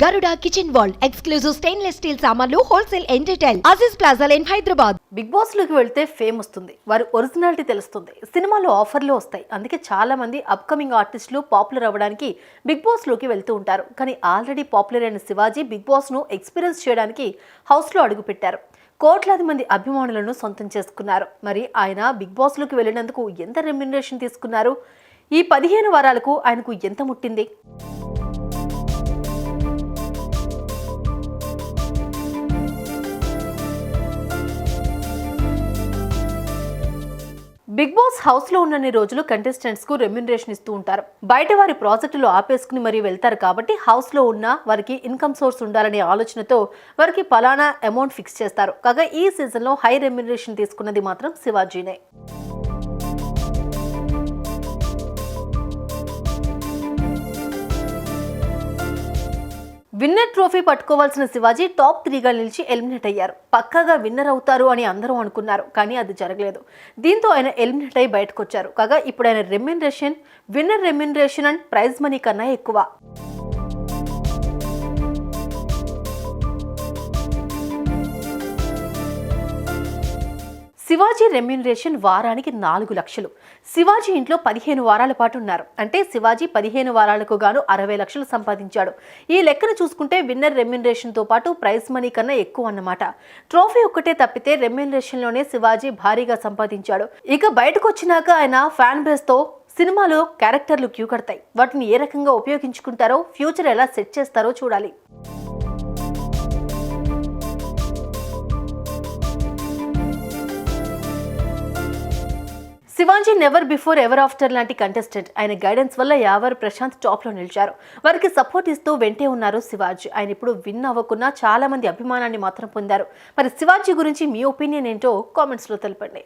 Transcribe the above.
Garuda Kitchen World exclusive stainless steel సామాన్లు wholesale and retail Aziz Plaza in Hyderabad. Bigg Boss లోకి వెళ్తే fame వస్తుంది, వారి ఒరిజినాలిటీ తెలుస్తుంది, సినిమాలో ఆఫర్లు వస్తాయి. అందుకే చాలా మంది అప్కమింగ్ ఆర్టిస్టులు పాపులర్ అవ్వడానికి బిగ్ బాస్ లోకి వెళ్తూ ఉంటారు. కానీ ఆల్రెడీ పాపులర్ అయిన శివాజీ బిగ్ బాస్ ను ఎక్స్పీరియన్స్ చేయడానికి హౌస్ లో అడుగు పెట్టారు. కోట్లాది మంది అభిమానులను సొంతం చేసుకున్నారు. మరి ఆయన బిగ్ బాస్ లోకి వెళ్ళినందుకు ఎంత రెమ్యునరేషన్ తీసుకున్నారు? ఈ 15 వారాలకు ఆయనకు ఎంత ముట్టింది? బిగ్ బాస్ హౌస్ లో ఉన్నన్ని రోజులు కంటెస్టెంట్స్ కు రెమ్యునరేషన్ ఇస్తూ ఉంటారు. బయట వారి ప్రాజెక్టులు ఆపేసుకుని మరీ వెళ్తారు. కాబట్టి హౌస్ లో ఉన్న వారికి ఇన్కమ్ సోర్స్ ఉండాలనే ఆలోచనతో వారికి పలానా అమౌంట్ ఫిక్స్ చేస్తారు. కాగా ఈ సీజన్ లో హై రెమ్యునరేషన్ తీసుకున్నది మాత్రం శివాజీనే. విన్నర్ ట్రోఫీ పట్టుకోవాల్సిన శివాజీ టాప్ 3గా నిలిచి ఎలిమినేట్ అయ్యారు. పక్కాగా విన్నర్ అవుతారు అని అందరూ అనుకున్నారు, కానీ అది జరగలేదు. దీంతో ఆయన ఎలిమినేట్ అయ్యి బయటకు వచ్చారు. కాగా ఇప్పుడు ఆయన winner remuneration and prize money కన్నా ఎక్కువ. శివాజీ రెమ్యునరేషన్ వారానికి 4 లక్షలు. శివాజీ ఇంట్లో 15 వారాల పాటు ఉన్నారు. అంటే శివాజీ 15 వారాలకు గాను 60 లక్షలు సంపాదించాడు. ఈ లెక్కను చూసుకుంటే విన్నర్ రెమ్యునరేషన్ తో పాటు ప్రైజ్ మనీ కన్నా ఎక్కువ అన్నమాట. ట్రోఫీ ఒక్కటే తప్పితే రెమ్యునరేషన్ లోనే శివాజీ భారీగా సంపాదించాడు. ఇక బయటకు వచ్చినాక ఆయన ఫ్యాన్ బేస్ తో సినిమాలో క్యారెక్టర్లు క్యూ కడతాయి. వాటిని ఏ రకంగా ఉపయోగించుకుంటారో, ఫ్యూచర్ ఎలా సెట్ చేస్తారో చూడాలి. Shivaji never before ever after లాంటి కంటెస్టెంట్. ఆయన గైడెన్స్ వల్ల యావర్ ప్రశాంత్ టాప్ లో నిలిచారు. వారికి సపోర్ట్ ఇస్తూ వెంటే ఉన్నారు శివాజీ. ఆయన ఇప్పుడు విన్ అవ్వకున్నా చాలా మంది అభిమానాన్ని మాత్రం పొందారు. మరి శివాజీ గురించి మీ ఒపీనియన్ ఏంటో కామెంట్స్ లో తెలపండి.